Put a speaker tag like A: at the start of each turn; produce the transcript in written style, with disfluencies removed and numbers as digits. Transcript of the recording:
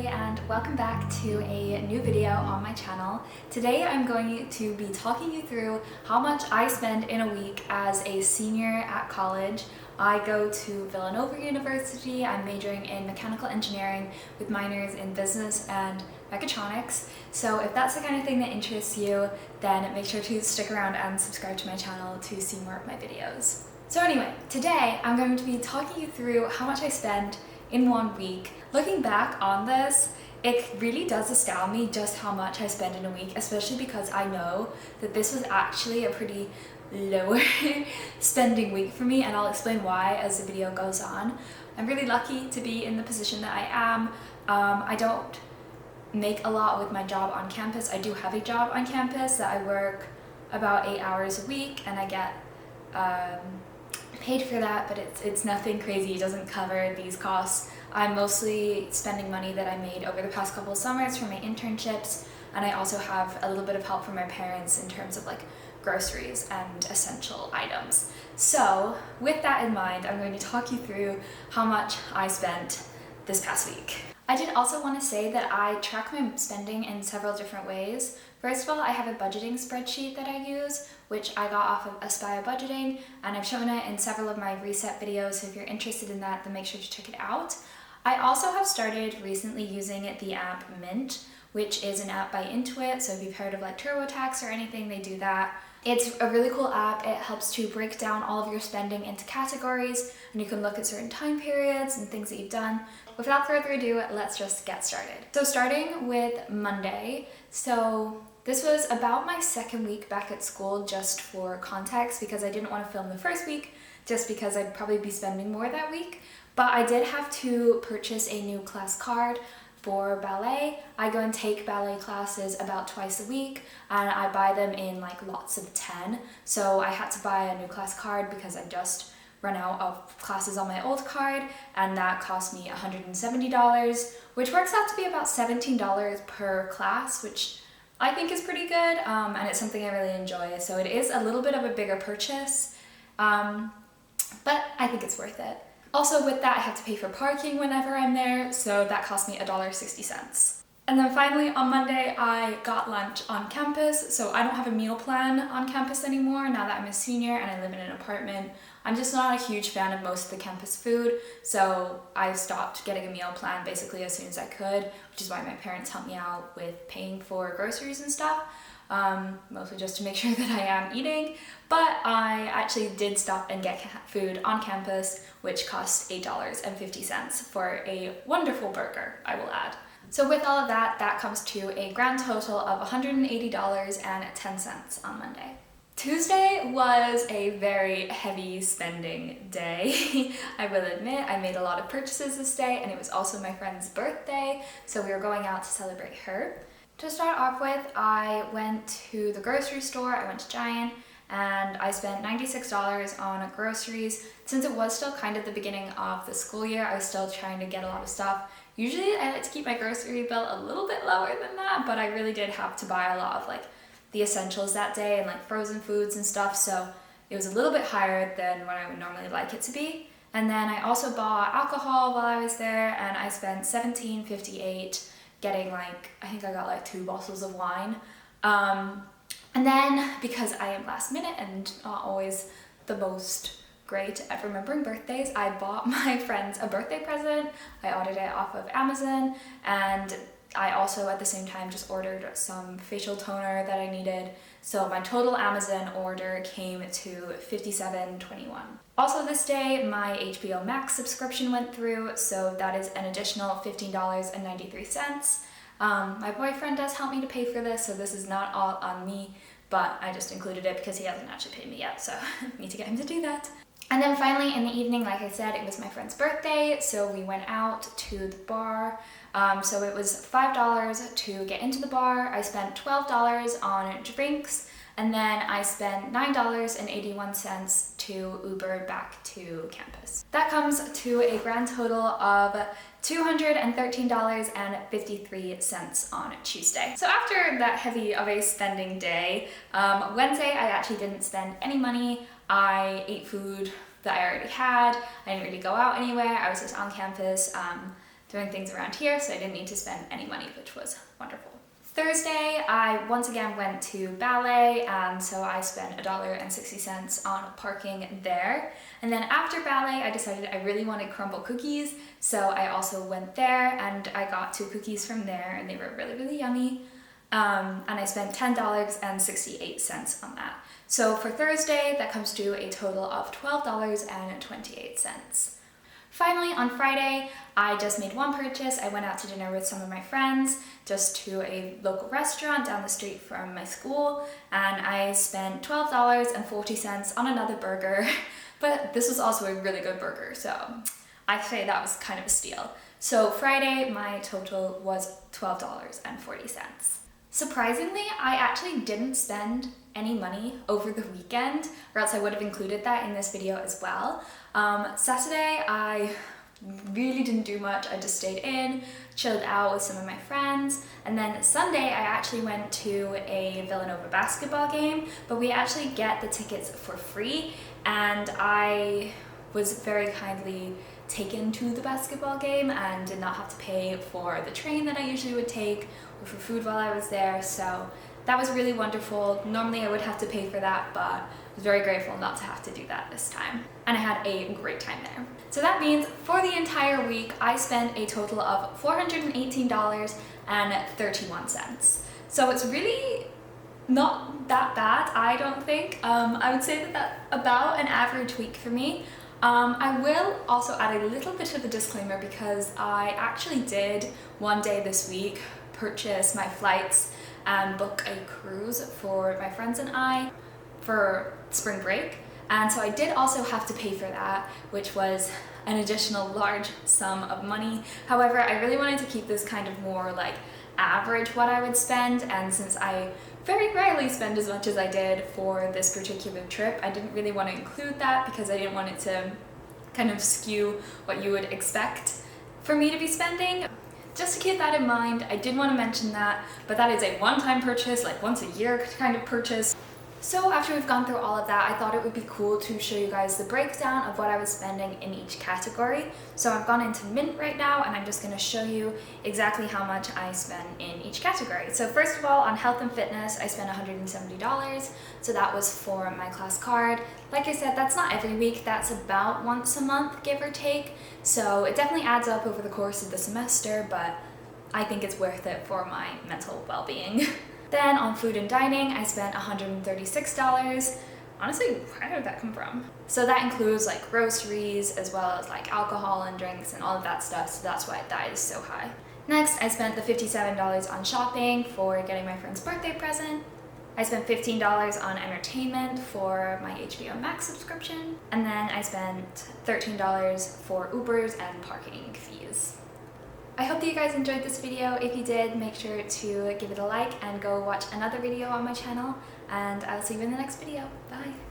A: everybody, and welcome back to a new video on my channel. Today I'm going to be talking you through how much I spend in a week as a senior at college. I go to Villanova University. I'm majoring in mechanical engineering with minors in business and mechatronics. So if that's the kind of thing that interests you, then make sure to stick around and subscribe to my channel to see more of my videos. So anyway, today I'm going to be talking you through how much I spend in 1 week. Looking back on this, it really does astound me just how much I spend in a week, especially because I know that this was actually a pretty lower spending week for me, and I'll explain why as the video goes on. I'm really lucky to be in the position that I am. I don't make a lot with my job on campus. I do have a job on campus that I work about 8 hours a week, and I get paid for that, but it's nothing crazy. It doesn't cover these costs. I'm mostly spending money that I made over the past couple of summers from my internships, and I also have a little bit of help from my parents in terms of like groceries and essential items. So with that in mind, I'm going to talk you through how much I spent this past week. I did also want to say that I track my spending in several different ways. First of all, I have a budgeting spreadsheet that I use, which I got off of Aspire Budgeting, and I've shown it in several of my reset videos, so if you're interested in that, then make sure to check it out. I also have started recently using the app Mint, which is an app by Intuit, so if you've heard of like TurboTax or anything, they do that. It's a really cool app. It helps to break down all of your spending into categories, and you can look at certain time periods and things that you've done. Without further ado, let's just get started. So starting with Monday, so this was about my second week back at school, just for context, because I didn't want to film the first week, just because I'd probably be spending more that week. But I did have to purchase a new class card for ballet. I go and take ballet classes about twice a week, and I buy them in like lots of 10. So I had to buy a new class card because I just run out of classes on my old card, and that cost me $170, which works out to be about $17 per class, which I think is pretty good, and it's something I really enjoy. So it is a little bit of a bigger purchase, but I think it's worth it. Also with that, I have to pay for parking whenever I'm there, so that cost me $1.60. And then finally on Monday, I got lunch on campus, so I don't have a meal plan on campus anymore now that I'm a senior and I live in an apartment. I'm just not a huge fan of most of the campus food, so I stopped getting a meal plan basically as soon as I could, which is why my parents helped me out with paying for groceries and stuff. Mostly just to make sure that I am eating, but I actually did stop and get food on campus, which cost $8.50 for a wonderful burger, I will add. So with all of that, that comes to a grand total of $180.10 on Monday. Tuesday was a very heavy spending day. I will admit, I made a lot of purchases this day, and it was also my friend's birthday, so we were going out to celebrate her. To start off with, I went to the grocery store. I went to Giant, and I spent $96 on groceries. Since it was still kind of the beginning of the school year, I was still trying to get a lot of stuff. Usually I like to keep my grocery bill a little bit lower than that, but I really did have to buy a lot of like the essentials that day and like frozen foods and stuff, so it was a little bit higher than what I would normally like it to be. And then I also bought alcohol while I was there, and I spent $17.58 getting like, I think I got like 2 bottles of wine. And then because I am last minute and not always the most great at remembering birthdays, I bought my friends a birthday present. I ordered it off of Amazon, and I also at the same time just ordered some facial toner that I needed. So my total Amazon order came to $57.21. Also this day, my HBO Max subscription went through, so that is an additional $15.93. My boyfriend does help me to pay for this, so this is not all on me, but I just included it because he hasn't actually paid me yet, so I need to get him to do that. And then finally in the evening, like I said, it was my friend's birthday, so we went out to the bar. So it was $5 to get into the bar. I spent $12 on drinks, and then I spent $9.81 to Uber back to campus. That comes to a grand total of $213.53 on Tuesday. So after that heavy of a spending day, Wednesday I actually didn't spend any money. I ate food that I already had. I didn't really go out anywhere. I was just on campus. doing things around here, so I didn't need to spend any money, which was wonderful. Thursday, I once again went to ballet, and so I spent $1.60 on parking there. And then after ballet, I decided I really wanted crumble cookies, so I also went there and I got 2 cookies from there, and they were really, really yummy. And I spent $10.68 on that. So for Thursday, that comes to a total of $12.28. Finally, on Friday, I just made one purchase. I went out to dinner with some of my friends, just to a local restaurant down the street from my school, and I spent $12.40 on another burger, but this was also a really good burger, so I'd say that was kind of a steal. So Friday, my total was $12.40. Surprisingly, I actually didn't spend any money over the weekend, or else I would have included that in this video as well. Saturday, I really didn't do much. I just stayed in, chilled out with some of my friends, and then Sunday I actually went to a Villanova basketball game, but we actually get the tickets for free, and I was very kindly taken to the basketball game and did not have to pay for the train that I usually would take or for food while I was there, so that was really wonderful. Normally I would have to pay for that, but I was very grateful not to have to do that this time. And I had a great time there. So that means for the entire week, I spent a total of $418.31. So it's really not that bad, I don't think. I would say that that's about an average week for me. I will also add a little bit of a disclaimer because I actually did one day this week purchase my flights and book a cruise for my friends and I for spring break, and so I did also have to pay for that, which was an additional large sum of money. However, I really wanted to keep this kind of more like average what I would spend, and since I very rarely spend as much as I did for this particular trip, I didn't really want to include that because I didn't want it to kind of skew what you would expect for me to be spending. Just to keep that in mind, I did want to mention that, but that is a one-time purchase, like once a year kind of purchase. So after we've gone through all of that, I thought it would be cool to show you guys the breakdown of what I was spending in each category. So I've gone into Mint right now, and I'm just going to show you exactly how much I spend in each category. So first of all, on health and fitness, I spent $170. So that was for my class card. Like I said, that's not every week, that's about once a month, give or take. So it definitely adds up over the course of the semester, but I think it's worth it for my mental well-being. Then on food and dining, I spent $136. Honestly, where did that come from? So that includes like groceries as well as like alcohol and drinks and all of that stuff, so that's why that is so high. Next, I spent the $57 on shopping for getting my friend's birthday present. I spent $15 on entertainment for my HBO Max subscription. And then I spent $13 for Ubers and parking fees. I hope that you guys enjoyed this video. If you did, make sure to give it a like and go watch another video on my channel, and I'll see you in the next video. Bye!